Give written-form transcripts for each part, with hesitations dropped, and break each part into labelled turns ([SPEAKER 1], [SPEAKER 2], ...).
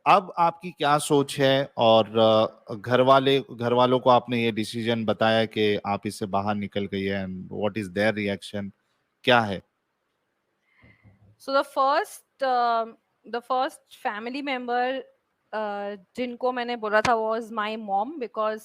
[SPEAKER 1] اب آپ کی کیا سوچ ہے اور گھر والوں کو آپ نے یہ ڈیسیجن بتایا کہ آپ اس سے باہر نکل گئی ہے، واٹ از دیئر ریئیکشن کیا ہے؟
[SPEAKER 2] So the first family member جن کو میں نے بولا تھا was my mom, because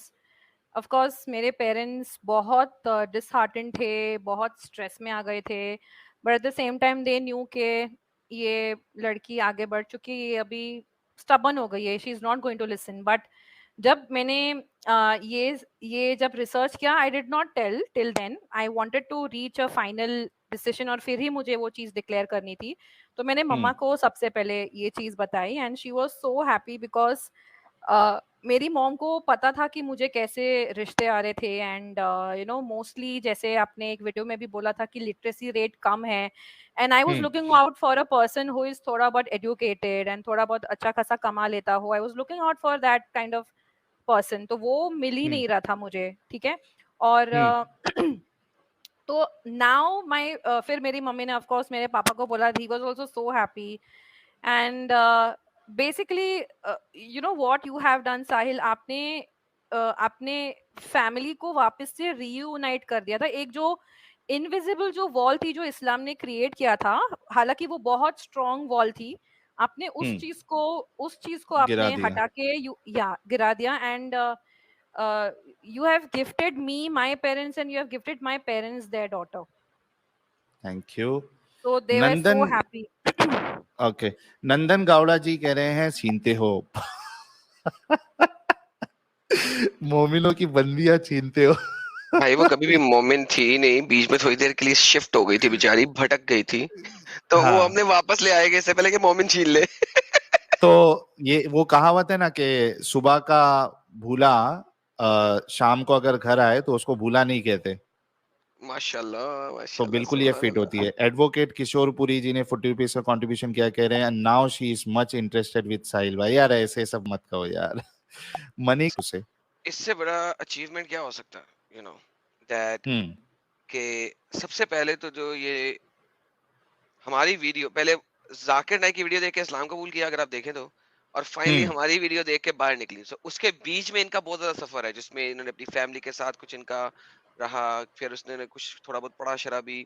[SPEAKER 2] of course میرے پیرنٹس بہت ڈسہارٹن تھے, بہت اسٹریس میں آ گئے تھے, but at the same time they knew کہ یہ لڑکی آگے بڑھ چکی, یہ ابھی اسٹبن ہو گئی ہے, she is not going to listen. But جب میں نے یہ جب ریسرچ کیا, I did not tell till then, I wanted to reach a final decision, اور پھر ہی مجھے وہ چیز ڈکلیئر کرنی تھی. تو میں نے مما کو سب سے پہلے یہ چیز بتائی, and she was so happy, because میری موم کو پتا تھا کہ مجھے کیسے رشتے آ رہے تھے, اینڈ یو نو موسٹلی جیسے آپ نے ایک ویڈیو میں بھی بولا تھا کہ لٹریسی ریٹ کم ہے, and I was looking out for a person who is تھوڑا بہت ایجوکیٹڈ اینڈ تھوڑا بہت اچھا خاصا کما لیتا ہو, I was looking out for that kind of person. تو وہ مل ہی نہیں رہا تھا مجھے, ٹھیک ہے. اور تو ناؤ مائی پھر میری ممی نے آف کورس میرے پاپا کو بولا, he was also so happy. And basically you know what you have done Sahil, آپ نے اپنے فیملی کو واپس سے ری یونائٹ کر دیا تھا. ایک جو انویزیبل جو وال تھی جو اسلام نے کریٹ کیا تھا, حالانکہ وہ بہت اسٹرانگ وال تھی, آپ نے اس چیز کو آپ نے ہٹا کے گرا دیا. And you have gifted me my parents, and you have gifted my parents their daughter.
[SPEAKER 1] Thank you.
[SPEAKER 2] So they were so happy.
[SPEAKER 1] Okay, Nandan Gowda ji کہہ رہے ہیں چھینتے ہو, مومنوں کی بندیاں چھینتے ہو.
[SPEAKER 3] بھائی وہ کبھی بھی مومن تھی نہیں, بیچ میں تھوڑی دیر کے لیے شفٹ ہو گئی تھی بیچاری, بھٹک گئی تھی, تو وہ ہم نے واپس لے آئے گے اس سے پہلے کہ مومن چھین لے.
[SPEAKER 1] تو یہ وہ کہاوت ہے نا کہ صبح کا بھولا شام کو اگر گھر آئے تو اس کو بھولا نہیں کہتے.
[SPEAKER 3] ماشاءاللہ
[SPEAKER 1] تو بالکل یہ فٹ ہوتی ہے. ایڈوکیٹ کشور پوری جی نے 40 روپیز کا کنٹریبیوشن کیا, کہہ رہے ہیں now she is much interested with Sahil بھائی. یار ایسے سب مت کہو یار, منی سے
[SPEAKER 3] اس سے بڑا اچیومنٹ کیا ہو سکتا ہے, یو نو دیٹ کہ سب سے پہلے تو جو یہ ہماری ویڈیو, پہلے ذاکر نائک کی ویڈیو دیکھ کے اسلام قبول کیا اگر آپ دیکھیں تو, اور فائنلی ہماری ویڈیو دیکھ کے باہر نکلی. سو اس کے بیچ میں ان کا بہت زیادہ سفر ہے, جس میں انہوں نے اپنی فیملی کے ساتھ کچھ ان کا رہا, پھر اس نے کچھ تھوڑا بہت پڑھا شرابی,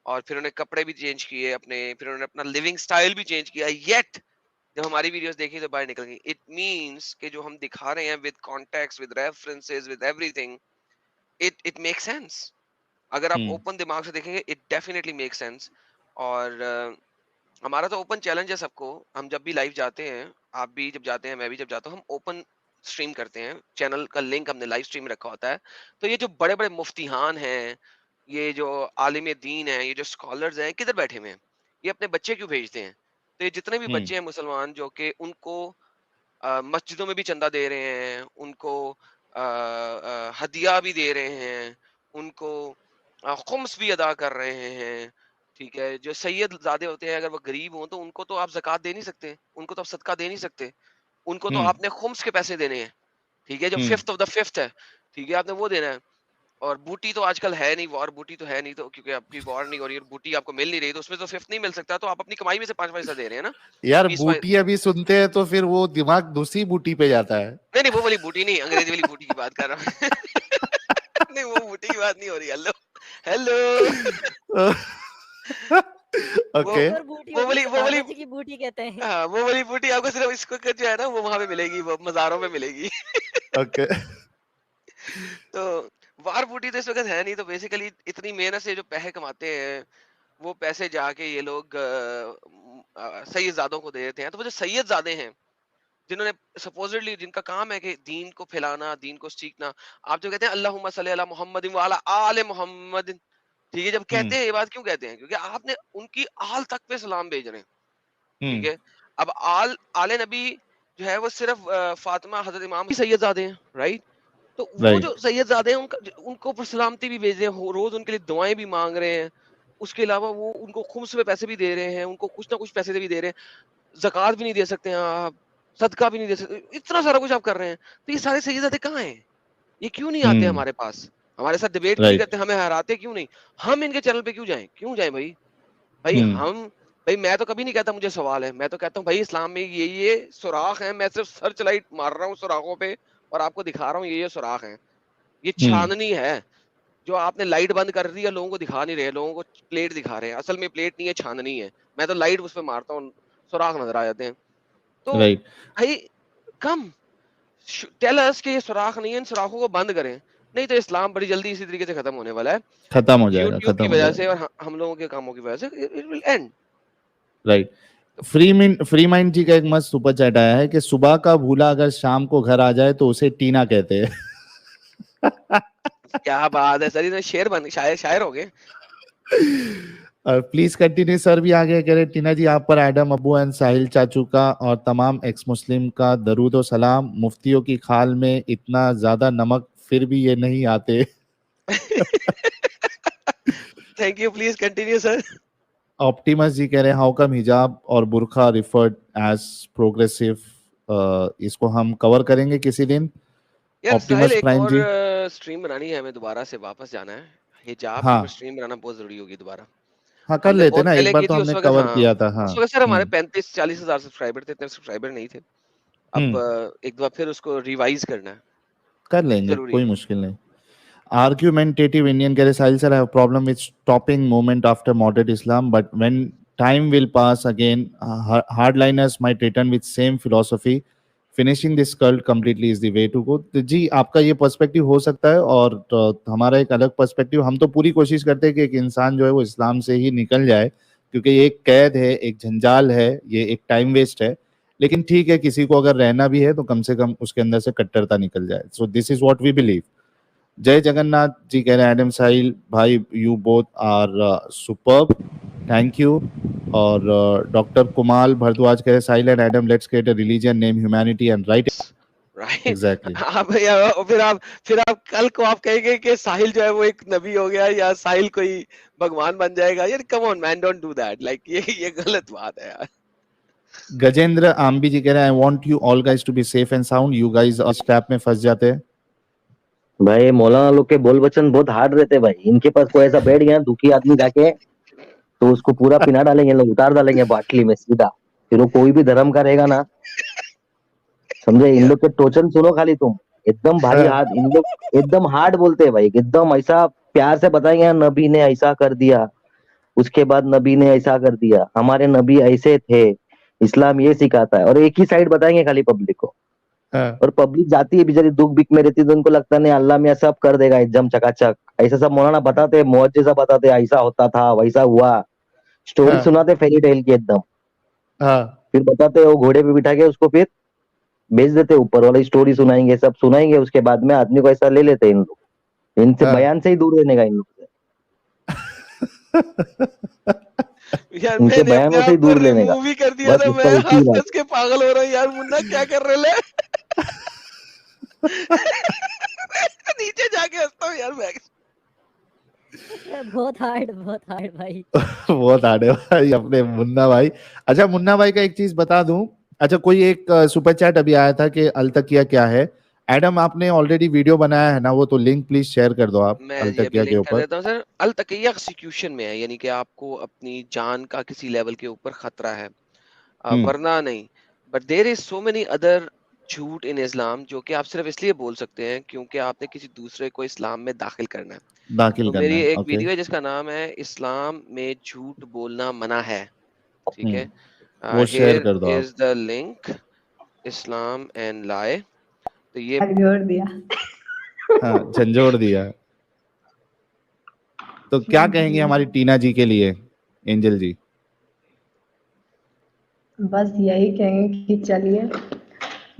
[SPEAKER 3] اور پھر انہوں نے کپڑے بھی چینج کیے اپنے, پھر انہوں نے اپنا لیونگ سٹائل بھی چینج کیا. یٹ جب ہماری ویڈیوز دیکھی تو باہر نکل گئی. اٹ مینس کہ جو ہم دکھا رہے ہیں with context, with references, with every thing, it make sense. اگر آپ اوپن دماغ سے دیکھیں گے اٹ ڈیفینیٹلی میک سینس. اور ہمارا تو اوپن چیلنج ہے سب کو, ہم جب بھی لائیو جاتے ہیں, آپ بھی جب جاتے ہیں, میں بھی جب جاتا ہوں, ہم اوپن اسٹریم کرتے ہیں. چینل کا لنک ہم نے لائیو اسٹریم رکھا ہوتا ہے. تو یہ جو بڑے بڑے مفتیان ہیں, یہ جو عالم دین ہیں, یہ جو اسکالرز ہیں, کدھر بیٹھے ہوئے ہیں, یہ اپنے بچے کیوں بھیجتے ہیں؟ تو یہ جتنے بھی بچے ہیں مسلمان جو کہ ان کو مسجدوں میں بھی چندہ دے رہے ہیں, ان کو ہدیہ بھی دے رہے ہیں, ان کو خمس بھی ادا کر رہے ہیں, ٹھیک ہے, جو سید زادے ہوتے ہیں اگر وہ غریب ہوں تو ان کو تو آپ زکوٰۃ دے نہیں سکتے, ان کو تو آپ صدقہ دے نہیں سکتے, ان کو تو آپ نے خمس کے پیسے دینے ہیں, ٹھیک ہے, جو ففتھ آف دا ففتھ ہے, ٹھیک ہے, آپ نے وہ دینا ہے. اور بوٹی تو آج کل ہے نہیں, وار بوٹی تو ہے نہیں, تو کیونکہ آپ کی وار نہیں ہو رہی اور بوٹی آپ کو مل نہیں رہی, تو اس میں تو ففتھ نہیں مل سکتا, تو آپ اپنی کمائی میں سے 5 پیسہ دے رہے ہیں نا
[SPEAKER 1] یار. بوٹی ابھی سنتے ہیں تو پھر وہ دماغ دوسری بوٹی پہ جاتا ہے.
[SPEAKER 3] نہیں وہ والی بوٹی نہیں, انگریزی والی بوٹی کی بات کر رہا ہوں. نہیں وہ بوٹی کی بات نہیں ہو رہی. ہیلو وہ والی
[SPEAKER 2] بوٹی کہتے ہیں,
[SPEAKER 3] ہاں وہ والی بوٹی آپ کو صرف اس کو جو ہے نا وہ وہاں پہ ملے گی, وہ مزاروں میں ملے گی.
[SPEAKER 1] اوکے.
[SPEAKER 3] تو وار بوٹی تو اس وقت ہے نہیں. تو بیسیکلی اتنی محنت سے جو پیسے کماتے ہیں, وہ پیسے جا کے یہ لوگ سید زادوں کو دے دیتے ہیں. تو وہ جو سید زادے ہیں جنہوں نے سپوزٹلی, جن کا کام ہے کہ دین کو پھیلانا, دین کو سیکھنا, آپ جو کہتے ہیں اللہم صلی علی محمد وعلی آل محمد, ٹھیک ہے, جب کہتے ہیں یہ بات کیوں کہتے ہیں؟ کیونکہ آپ نے ان کی آل تک پہ سلام بھیج رہے ہیں, ٹھیک ہے. اب آل نبی جو ہے وہ صرف فاطمہ حضرت امام کی سید زادے ہیں, رائٹ. تو وہ جو سید زادے ہیں ان کو پر سلامتی بھی بھیج رہے ہیں, روز ان کے لیے دعائیں بھی مانگ رہے ہیں. اس کے علاوہ وہ ان کو خمس میں پیسے بھی دے رہے ہیں, ان کو کچھ نہ کچھ پیسے بھی دے رہے ہیں, زکوٰۃ بھی نہیں دے سکتے ہیں آپ, صدقہ بھی نہیں دے سکتے, اتنا سارا کچھ آپ کر رہے ہیں. تو یہ سارے سید زادے کہاں ہیں؟ یہ کیوں نہیں آتے ہمارے پاس, ہمارے ساتھ ڈیبیٹ کیوں نہیں کرتے, ہمیں ہراتے کیوں نہیں, ہم ان کے چینل پہ کیوں جائیں بھائی. ہم بھائی میں تو کبھی نہیں کہتا مجھے سوال ہے, میں تو کہتا ہوں بھائی اسلام میں یہ سوراخ ہیں, میں صرف سرچ لائٹ مار رہا ہوں سوراخوں پہ اور آپ کو دکھا رہا ہوں یہ سوراخ ہیں. یہ چھاننی ہے جو آپ نے لائٹ بند کر دی ہے, لوگوں کو دکھا نہیں رہے, لوگوں کو پلیٹ دکھا رہے ہیں, اصل میں پلیٹ نہیں ہے, چھاننی ہے. میں تو لائٹ اس پہ مارتا ہوں, سوراخ نظر آ جاتے ہیں. تو بھائی کم ٹیل اس کہ یہ سوراخ نہیں ہے, ان سوراخوں کو بند کریں, نہیں تو اسلام بڑی جلدی اسی طریقے سے ختم ہونے والا ہے,
[SPEAKER 1] ختم ہو جائے گا,
[SPEAKER 3] یوٹیوب کی
[SPEAKER 1] ختم ہو
[SPEAKER 3] وجہ
[SPEAKER 1] جائے
[SPEAKER 3] سے
[SPEAKER 1] گا.
[SPEAKER 3] اور ہم لوگوں کے کاموں کی وجہ سے it will end.
[SPEAKER 1] Right. Free mind ji کا ایک مست سپر چیٹ آیا ہے کہ صبح کا بھولا اگر شام کو گھر آ جائے تو اسے ٹینا کہتے ہیں.
[SPEAKER 3] کیا بات ہے سر, یہ شاعر ہو گئے.
[SPEAKER 1] اور پلیز کنٹینیو سر بھی آگے کہہ رہے ٹینا جی آپ پر ایڈم ابو اینڈ ساحل چاچو کا اور تمام ایکس مسلم کا درود و سلام. مفتیوں کی کھال میں اتنا زیادہ نمک پھر بھی یہ نہیں آتے.
[SPEAKER 3] Thank you, please continue sir.
[SPEAKER 1] Optimus ji کہہ رہے ہیں ہاؤ کم حجاب اور برقع ریفرڈ ایز پروگریسو. اس کو ہم کور کریں گے کسی دن.
[SPEAKER 3] یار ساحل
[SPEAKER 1] آپٹیمس
[SPEAKER 3] ایک
[SPEAKER 1] پرائم
[SPEAKER 3] اور
[SPEAKER 1] جی,
[SPEAKER 3] سٹریم بنانی ہے, ہمیں دوبارہ سے واپس جانا ہے. حجاب کے
[SPEAKER 1] ہاں
[SPEAKER 3] اوپر سٹریم بنانا بہت ضروری ہوگی دوبارہ.
[SPEAKER 1] ہاں کر
[SPEAKER 3] ہم نے
[SPEAKER 1] لیتے
[SPEAKER 3] بہت
[SPEAKER 1] نا, ایک
[SPEAKER 3] پہلے
[SPEAKER 1] بار
[SPEAKER 3] کی
[SPEAKER 1] تو
[SPEAKER 3] تھی
[SPEAKER 1] ہم
[SPEAKER 3] اس
[SPEAKER 1] نے
[SPEAKER 3] وقت,
[SPEAKER 1] کور
[SPEAKER 3] ہاں
[SPEAKER 1] کیا تھا. ہاں
[SPEAKER 3] اس وقت سر ہمارے 35-40 ہزار سبسکرائبر تھے, اتنے سبسکرائبر نہیں تھے. اب ایک دفعہ پھر اس کو ریوائز کرنا ہے,
[SPEAKER 1] کر لیں گے,
[SPEAKER 3] ضروری
[SPEAKER 1] کوئی
[SPEAKER 3] ہے.
[SPEAKER 1] مشکل نہیں. Argumentative Indian keh rahe Sahil sir, I have a problem with stopping movement after moderate Islam, but when time will pass again, hardliners might return with same philosophy. Finishing this cult completely is the way to go. جی آپ کا یہ perspective ہو سکتا ہے, اور ہمارا ایک الگ perspective. ہم تو پوری کوشش کرتے ہیں کہ ایک انسان جو ہے وہ اسلام سے ہی نکل جائے, کیونکہ یہ ایک قید ہے, ایک جھنجال ہے, یہ ایک ٹائم ویسٹ ہے. لیکن ٹھیک ہے, کسی کو اگر رہنا بھی ہے تو کم سے کم اس کے اندر سے کٹرتا نکل جائے. So this is what we believe. Jai Jagannath ji کہہ رہے ہیں ایڈم ساحل بھائی you both are superb, thank you. اور ڈاکٹر کمال بھردواج کہہ رہے Sahil and Adam let's create a religion name humanity and right. Exactly.
[SPEAKER 3] پھر آپ کل کو آپ کہیں گے کہ ساحل جو ہے وہ ایک نبی ہو گیا یا ساحل کوئی بھگوان بن جائے گا. یار کم آن مین, ڈونٹ ڈو دیٹ, لائک یہ غلط بات ہے یار.
[SPEAKER 1] گجیندر آمبی جی کہہ رہے ہیں I want you all guys to be safe and sound. You guys اس ٹریپ میں پھنس جاتے ہیں.
[SPEAKER 4] بھائی مولانا لوگ کے بول بچن بہت ہارڈ رہتے بھائی. ان کے پاس کوئی ایسا بیٹھ گیا دکھی آدمی جا کے تو اس کو پورا پنا ڈالیں گے, لوگ اتار ڈالیں گے باٹلی میں سیدھا. پھر وہ کوئی بھی دھرم کا رہے گا نا, سمجھے. ان لوگ کے ٹوچن سنو خالی تم, ایک دم بھاری ہاتھ. ان لوگ ایک دم ہارڈ بولتے ہیں بھائی, ایک دم ایسا پیار سے بتائیں گے نبی نے ایسا کر دیا, اس کے بعد نبی نے ایسا کر دیا, ہمارے نبی ایسے تھے, اسلام یہ سکھاتا ہے. اور ایک ہی سائڈ بتائیں گے خالی پبلک کو. اور پبلک جاتی ہے بیچاری دکھ بک میں رہتی ہے, تو ان کو لگتا نہیں اللہ میاں سب کر دے گا ایک دم چکا چک. ایسا سب مولانا بتاتے, معجزہ بتاتے, ایسا ہوتا تھا ویسا ہوا, اسٹوری سناتے فیری ٹیل کی ایک دم. پھر بتاتے وہ گھوڑے پہ بٹھا کے اس کو پھر بیچ دیتے, اوپر والی اسٹوری سنائیں گے, سب سنائیں گے. اس کے بعد میں آدمی کو ایسا لے لیتے ہیں ان لوگ. ان سے بیان سے ہی دور رہنے کا ان لوگ سے,
[SPEAKER 3] یار
[SPEAKER 4] ان
[SPEAKER 3] میں
[SPEAKER 4] کے
[SPEAKER 3] نے اپنے
[SPEAKER 4] بیانوں سے ہی
[SPEAKER 3] آپ کو
[SPEAKER 4] دور لینے کا.
[SPEAKER 3] ریموو بھی کر دیا
[SPEAKER 4] بس
[SPEAKER 3] تھا,
[SPEAKER 4] اس
[SPEAKER 3] میں
[SPEAKER 4] کا ایک ہی
[SPEAKER 3] ہنس
[SPEAKER 4] علاج.
[SPEAKER 3] ہنس کے پاگل ہو رہا ہوں. یار منا کیا کر رہے لے نیچے جا کے ہنستا ہوں یار میں.
[SPEAKER 5] بہت ہارڈ بھائی.
[SPEAKER 1] بہت ہارڈ ہے بھائی اپنے منا بھائی. اچھا منا بھائی کا ایک چیز بتا دوں. اچھا کوئی ایک سپر چیٹ ابھی آیا تھا کہ التقیہ کیا ہے. ایڈم آپ نے آلریڈی ویڈیو بنایا ہے نا, وہ تو لنک پلیز شیئر کر دو آپ
[SPEAKER 3] میں یہ ابھی
[SPEAKER 1] التقیہ کے
[SPEAKER 3] لنک کر
[SPEAKER 1] اوپر.
[SPEAKER 3] دیتا ہوں سر. التقیہ ایکسیکیوشن میں ہے, یعنی کہ آپ کو اپنی جان کا کسی لیول کے اوپر خطرہ ہے, ورنہ نہیں. But there is so many other جھوٹ ان اسلام جو کہ آپ صرف اس لیے بول سکتے ہیں کیونکہ آپ نے کسی دوسرے کو اسلام میں داخل کرنا ہے.
[SPEAKER 1] داخل
[SPEAKER 3] تو
[SPEAKER 1] کرنا
[SPEAKER 3] میری
[SPEAKER 1] ہے.
[SPEAKER 3] ایک
[SPEAKER 1] اوکے
[SPEAKER 3] ویڈیو ہے جس کا نام ہے اسلام میں جھوٹ بولنا منع ہے, ٹھیک ہے.
[SPEAKER 1] وہ شیئر
[SPEAKER 3] ہیئر
[SPEAKER 1] کر دو آپ.
[SPEAKER 3] از دا لنک, اسلام اینڈ لائے. تو یہ
[SPEAKER 6] جوڑ دیا.
[SPEAKER 1] ہاں جھنجھوڑ دیا. تو کیا کہیں گے ہماری ٹینا جی کے لیے, اینجل جی؟
[SPEAKER 6] بس یہی کہیں گے کہ چلیے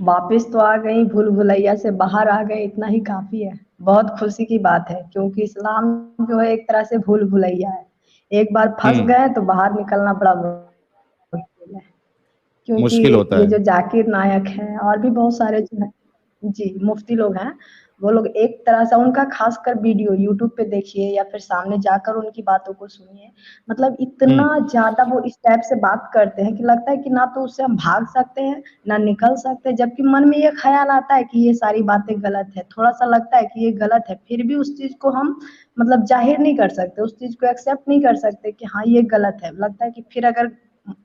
[SPEAKER 6] واپس تو آ گئی, بھول بھلیا سے باہر آ گئے, اتنا ہی کافی ہے. بہت خوشی کی بات ہے کیونکہ اسلام جو ہے ایک طرح سے بھول بھلیا ہے. ایک بار پھنس گئے تو باہر نکلنا بڑا مشکل ہے.
[SPEAKER 1] مشکل
[SPEAKER 6] کیونکہ
[SPEAKER 1] ہوتا
[SPEAKER 6] یہ
[SPEAKER 1] ہے.
[SPEAKER 6] جو ذاکر نائک ہیں اور بھی بہت سارے جو ہیں جی مفتی لوگ ہیں, وہ لوگ ایک طرح سے ان کا خاص کر ویڈیو یوٹیوب پہ دیکھیے یا پھر سامنے جا کر ان کی باتوں کو سنیے. مطلب اتنا زیادہ وہ اس ٹائپ سے بات کرتے ہیں کہ لگتا ہے کہ نہ تو اس سے ہم بھاگ سکتے ہیں نہ نکل سکتے, جبکہ من میں یہ خیال آتا ہے کہ یہ ساری باتیں غلط ہے, تھوڑا سا لگتا ہے کہ یہ غلط ہے, پھر بھی اس چیز کو ہم مطلب ظاہر نہیں کر سکتے, اس چیز کو ایکسپٹ نہیں کر سکتے کہ ہاں یہ غلط ہے. لگتا ہے کہ پھر اگر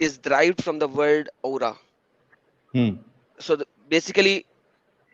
[SPEAKER 3] is derived from the word aura. So basically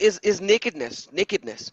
[SPEAKER 3] is nakedness.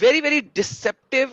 [SPEAKER 3] very very deceptive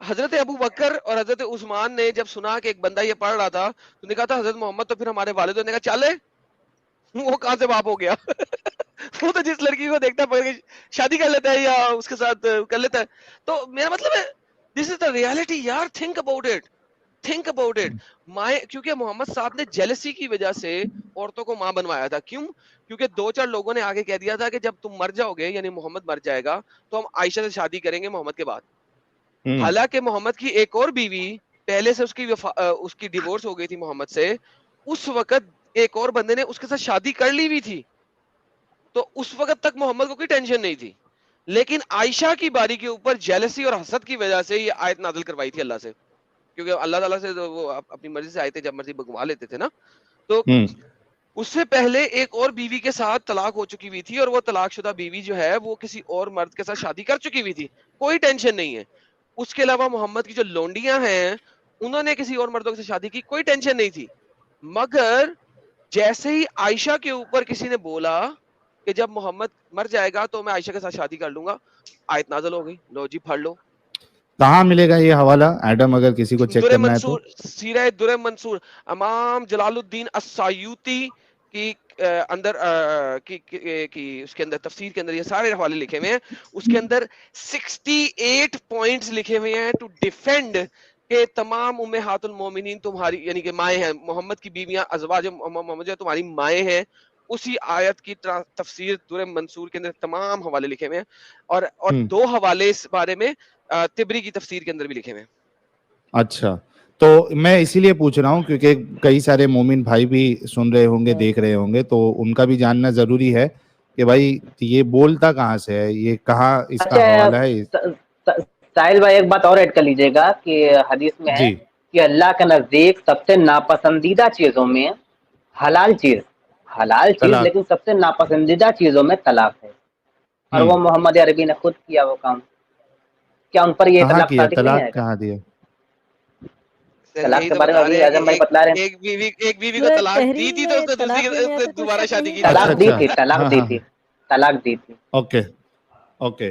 [SPEAKER 3] حضرت ابو بکر اور حضرت عثمان نے جب سنا کہ ایک بندہ یہ پڑھ رہا تھا تو نے کہا تھا حضرت محمد تو پھر ہمارے والد نے کہا چلے وہ کہاں سے باپ ہو گیا وہ تو جس لڑکی کو دیکھتا ہے شادی کر لیتا ہے یا اس کے ساتھ کر لیتا ہے. تو میرا مطلب ہے دس از دا ریالٹی یار. Think about it. مائیں کیونکہ محمد صاحب نے جیلسی کی وجہ سے عورتوں کو ماں بنوایا تھا. کیوں؟ کیونکہ 2-4 لوگوں نے آگے کہہ دیا تھا کہ جب تم مر جاؤ گے یعنی محمد مر جائے گا تو ہم عائشہ سے شادی کریں گے محمد کے بعد. حالانکہ محمد کی ایک اور بیوی پہلے سے اس کی ڈیورس ہو گئی تھی محمد سے. اس وقت ایک اور بندے نے اس کے ساتھ شادی کر لی ہوئی تھی تو اس وقت تک محمد کو کوئی ٹینشن نہیں تھی. لیکن عائشہ کی باری کے اوپر جیلسی اور حسد کی وجہ سے یہ آیت نازل کروائی تھی اللہ سے, کیونکہ اللہ تعالیٰ سے وہ اپنی مرضی سے آئے تھے, جب مرضی بگوا لیتے تھے نا. تو اس سے پہلے ایک اور بیوی کے ساتھ طلاق ہو چکی ہوئی تھی اور وہ طلاق شدہ بیوی جو ہے وہ کسی اور مرد کے ساتھ شادی کر چکی ہوئی تھی, کوئی ٹینشن نہیں ہے. اس کے علاوہ محمد کی جو لونڈیاں ہیں انہوں نے کسی اور مردوں سے شادی کی, کوئی ٹینشن نہیں تھی. مگر جیسے ہی عائشہ کے اوپر کسی نے بولا کہ جب محمد مر جائے گا تو میں عائشہ کے ساتھ شادی کر لوں گا, آیت نازل ہو گئی. لو جی پڑھ لو.
[SPEAKER 1] کہاں ملے گا یہ حوالہ ایڈم اگر کسی کو چیک کرنا ہے تو؟
[SPEAKER 3] سیرہ در منصور امام جلال الدین السیوطی کی اندر کی اس کے اندر تفسیر کے اندر یہ سارے حوالے لکھے ہوئے ہیں. اس کے اندر 68 پوائنٹس لکھے ہوئے ہیں ٹو ڈیفینڈ کہ تمام امہات المومنین تمہاری یعنی کہ مائیں ہیں, محمد کی بیویاں ازواج محمد جو تمہاری مائیں ہیں. اسی آیت کی تفسیر در منصور کے اندر تمام حوالے لکھے ہوئے ہیں. اور 2 حوالے اس بارے میں تبری کی تفسیر کے اندر بھی لکھے ہوئے ہیں.
[SPEAKER 1] اچھا, تو میں اسی لیے پوچھ رہا ہوں کیونکہ کئی سارے مومن بھائی بھی سن رہے ہوں گے, دیکھ رہے ہوں گے, تو ان کا بھی جاننا ضروری ہے کہ بھائی یہ بولتا کہاں سے ہے, یہ کہاں اس کا حوالہ ہے.
[SPEAKER 5] ساحل بھائی ایک بات اور ایڈ کر لیجیے گا کہ حدیث میں ہے کہ اللہ کے نزدیک سب سے ناپسندیدہ چیزوں میں حلال چیز لیکن سب سے ناپسندیدہ چیزوں میں طلاق ہے. اور وہ محمد عربی نے خود کیا وہ کام. کیا ان پر یہ طلاق صادق نہیں ہے؟
[SPEAKER 1] کہاں دیا
[SPEAKER 5] طلاق کے بارے میں ابھی اعظم بھائی بتلا رہے ہیں.
[SPEAKER 3] ایک بیوی کو طلاق دی تھی تو اس نے دوسری دوبارہ شادی کی.
[SPEAKER 5] طلاق دی تھی.
[SPEAKER 1] اوکے